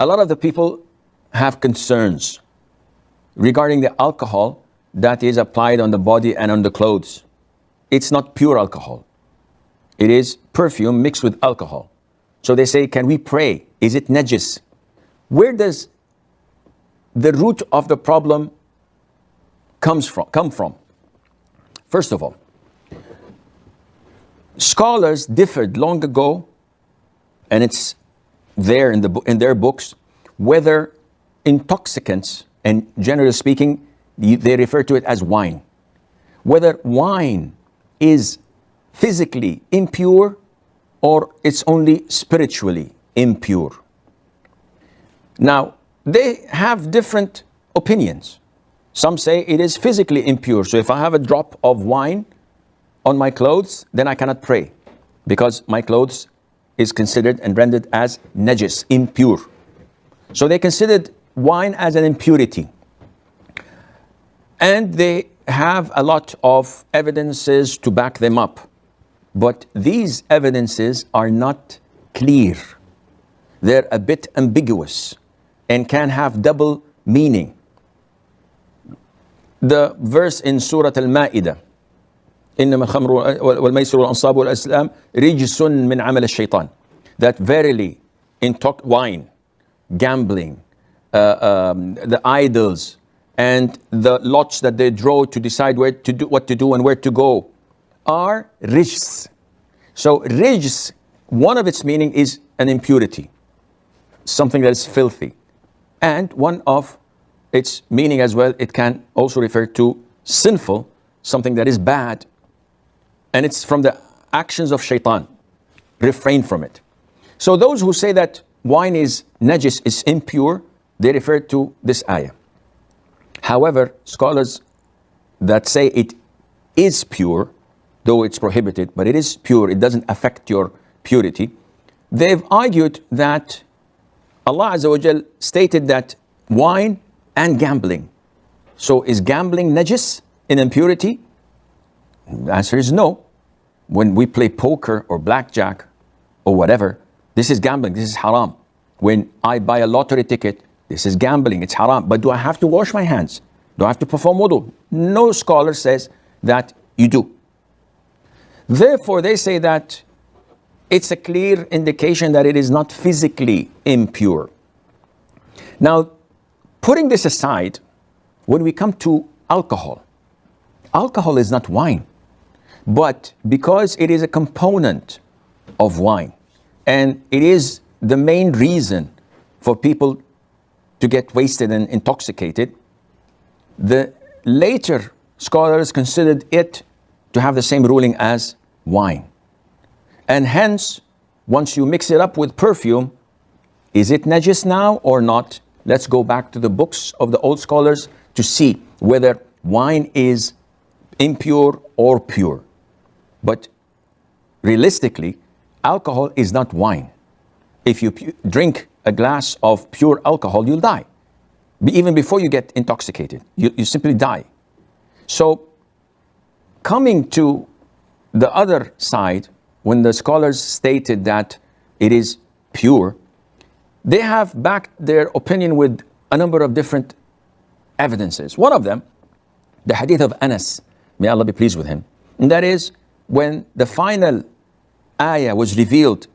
a lot of the people have concerns regarding the alcohol that is applied on the body and on the clothes. It's not pure alcohol. It is perfume mixed with alcohol. So they say, can we pray? Is it najis? Where does the root of the problem come from? First of all, scholars differed long ago, and it's there in their books, whether intoxicants, and generally speaking, they refer to it as wine, whether wine is physically impure or it's only spiritually impure. Now, they have different opinions. Some say it is physically impure. So if I have a drop of wine on my clothes, then I cannot pray because my clothes is considered and rendered as najis, impure. So they considered wine as an impurity. And they have a lot of evidences to back them up. But these evidences are not clear. They're a bit ambiguous and can have double meaning. The verse in Surah Al-Ma'idah, إنما الخمر والميسر والأنصاب والأزلام رجس من عمل الشيطان, that verily wine, gambling, the idols, and the lots that they draw to decide what to do and where to go are rijs. So rijs, one of its meaning is an impurity, something that is filthy. And one of its meaning as well, it can also refer to sinful, something that is bad. And it's from the actions of shaitan. Refrain from it. So those who say that wine is najis, is impure, they refer to this ayah. However, scholars that say it is pure, though it's prohibited, but it is pure, it doesn't affect your purity, they've argued that Allah Azza wa Jal stated that wine and gambling. So is gambling najis in impurity? The answer is no. When we play poker or blackjack or whatever, this is gambling, this is haram. When I buy a lottery ticket, this is gambling, it's haram. But do I have to wash my hands? Do I have to perform wudu? No scholar says that you do. Therefore, they say that it's a clear indication that it is not physically impure. Now, putting this aside, when we come to alcohol, alcohol is not wine. But because it is a component of wine, and it is the main reason for people to get wasted and intoxicated, the later scholars considered it to have the same ruling as wine. And hence, once you mix it up with perfume, is it najis now or not? Let's go back to the books of the old scholars to see whether wine is impure or pure. But realistically, alcohol is not wine. If you drink a glass of pure alcohol, you'll die. Even before you get intoxicated, you simply die. So coming to the other side, when the scholars stated that it is pure, they have backed their opinion with a number of different evidences. One of them, the hadith of Anas, may Allah be pleased with him, and that is when the final ayah was revealed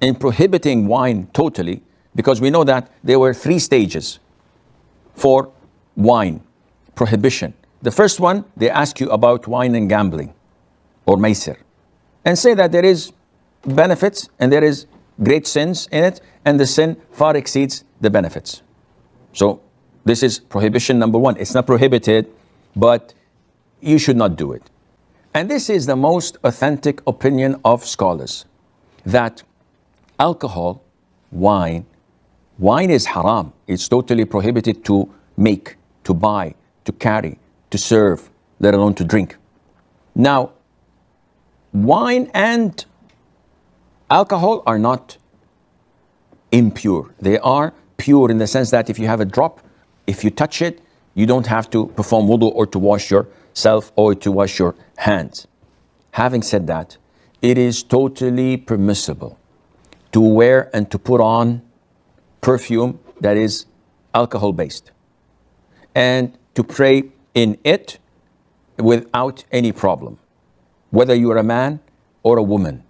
in prohibiting wine totally, because we know that there were 3 stages for wine prohibition. The first one, they ask you about wine and gambling or maisir, and say that there is benefits and there is great sins in it, and the sin far exceeds the benefits. So this is prohibition number 1. It's not prohibited, but you should not do it. And this is the most authentic opinion of scholars, that alcohol, wine is haram. It's totally prohibited to make, to buy, to carry, to serve, let alone to drink. Now, wine and alcohol are not impure. They are pure in the sense that if you have a drop, if you touch it, you don't have to perform wudu or to wash yourself or to wash your hands. Having said that, it is totally permissible to wear and to put on perfume that is alcohol based, and to pray in it without any problem, whether you're a man or a woman.